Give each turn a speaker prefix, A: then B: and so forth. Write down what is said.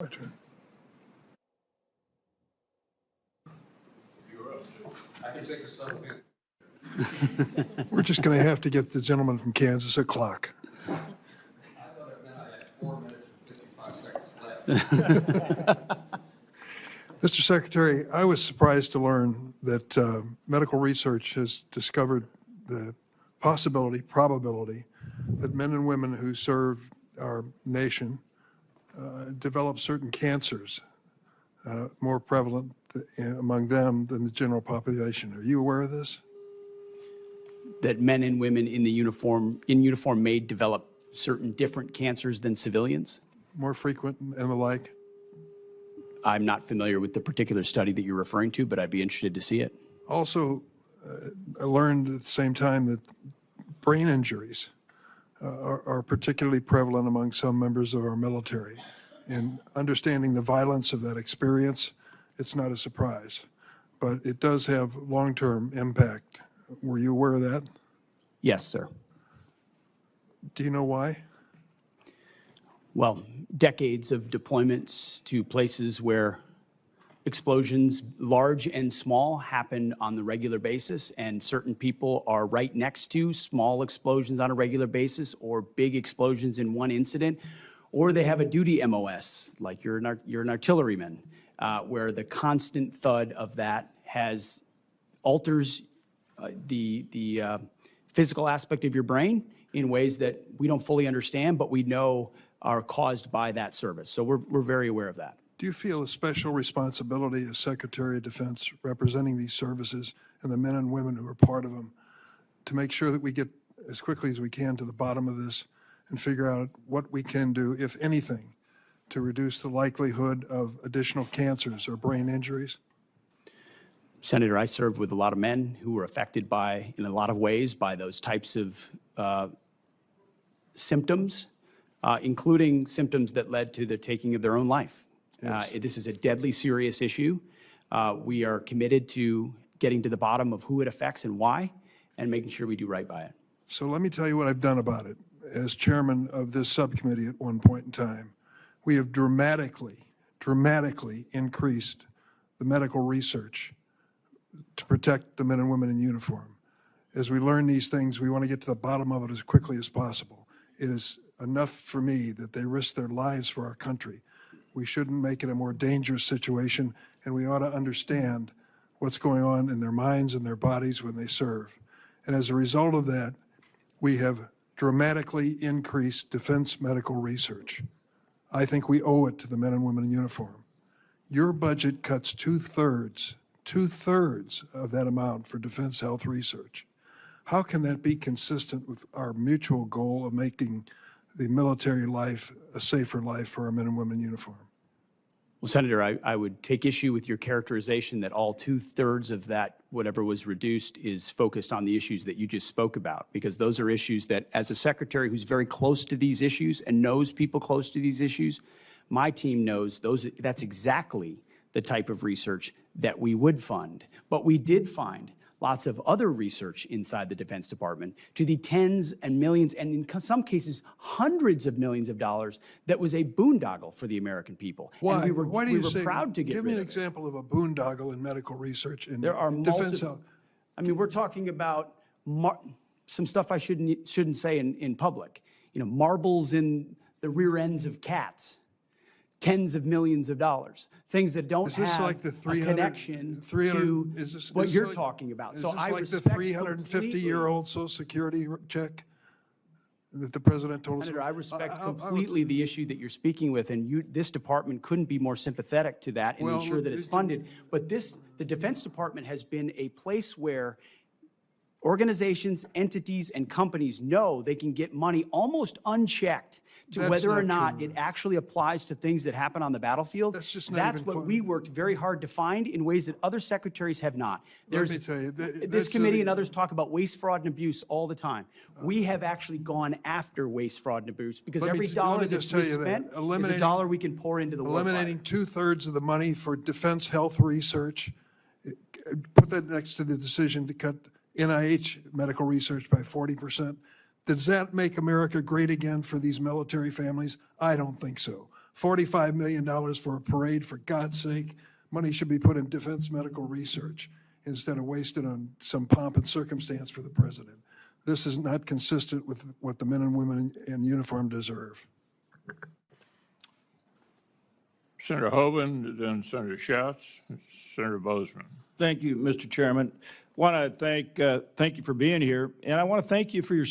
A: turn.
B: I can take a subtle hint.
A: We're just going to have to get the gentleman from Kansas a clock.
B: I thought it meant I had 4 minutes and 55 seconds left.
A: Mr. Secretary, I was surprised to learn that medical research has discovered the probability that men and women who serve our nation develop certain cancers more prevalent among them than the general population. Are you aware of this?
C: That men and women in uniform may develop certain different cancers than civilians?
A: More frequent and the like?
C: I'm not familiar with the particular study that you're referring to, but I'd be interested to see it.
A: Also, I learned at the same time that brain injuries are particularly prevalent among some members of our military. And understanding the violence of that experience, it's not a surprise. But it does have long-term impact. Were you aware of that?
C: Yes, sir.
A: Do you know why?
C: Well, decades of deployments to places where explosions, large and small, happen on the regular basis, and certain people are right next to small explosions on a regular basis or big explosions in one incident, or they have a duty MOS, like you're an artilleryman, where the constant thud of that alters the physical aspect of your brain in ways that we don't fully understand, but we know are caused by that service. So we're very aware of that.
A: Do you feel a special responsibility as Secretary of Defense representing these services and the men and women who are part of them to make sure that we get as quickly as we can to the bottom of this and figure out what we can do, if anything, to reduce the likelihood of additional cancers or brain injuries?
C: Senator, I served with a lot of men who were affected in a lot of ways by those types of symptoms, including symptoms that led to the taking of their own life.
A: Yes.
C: This is a deadly serious issue. We are committed to getting to the bottom of who it affects and why, and making sure we do right by it.
A: So let me tell you what I've done about it. As chairman of this subcommittee at one point in time, we have dramatically increased the medical research to protect the men and women in uniform. As we learn these things, we want to get to the bottom of it as quickly as possible. It is enough for me that they risk their lives for our country. We shouldn't make it a more dangerous situation, and we ought to understand what's going on in their minds and their bodies when they serve. And as a result of that, we have dramatically increased defense medical research. I think we owe it to the men and women in uniform. Your budget cuts two-thirds of that amount for defense health research. How can that be consistent with our mutual goal of making the military life a safer life for our men and women in uniform?
C: Well, Senator, I would take issue with your characterization that all 2/3 of that, whatever was reduced, is focused on the issues that you just spoke about, because those are issues that, as a secretary who's very close to these issues and knows people close to these issues, my team knows that's exactly the type of research that we would fund. But we did find lots of other research inside the Defense Department to the tens and millions, and in some cases, hundreds of millions of dollars that was a boondoggle for the American people.
A: Why?
C: And
A: Why do you say,
C: proud to get
A: give me
C: rid
A: an
C: of it.
A: example of a boondoggle in medical research in
C: There are
A: defense health.
C: I mean, we're talking about some stuff I shouldn't say in public. You know, marbles in the rear ends of cats. Tens of millions of dollars, things that don't have
A: like the
C: a
A: 300
C: connection
A: 300
C: to
A: is this
C: what you're
A: like,
C: talking about.
A: Is
C: So
A: this
C: I
A: like the
C: respect
A: 350-year-old Social Security check that the president told us?
C: Senator, I respect completely the issue that you're speaking with, and this department couldn't be more sympathetic to that and
A: Well,
C: ensure that it's funded. But the Defense Department has been a place where organizations, entities, and companies know they can get money almost unchecked to
A: That's
C: whether or
A: not
C: not
A: true.
C: it actually applies to things that happen on the battlefield.
A: That's just not
C: That's
A: even
C: what
A: close.
C: we worked very hard to find in ways that other secretaries have not.
A: Let me tell you,
C: This
A: that's
C: committee and others talk about waste, fraud, and abuse all the time. We have actually gone after waste, fraud, and abuse, because
A: Let me
C: every
A: let
C: dollar
A: me
C: that's
A: just tell you that
C: spent is a
A: eliminating-
C: dollar we can pour into the war
A: eliminating
C: fight.
A: 2/3 of the money for defense health research. Put that next to the decision to cut NIH medical research by 40%. Does that make America great again for these military families? I don't think so. $45 million for a parade, for God's sake. Money should be put in defense medical research instead of wasted on some pomp and circumstance for the president. This is not consistent with what the men and women in uniform deserve.
D: Senator Hoban, then Senator Schatz, Senator Bozeman.
E: Thank you, Mr. Chairman. Want to thank you for being here, and I want to thank you for your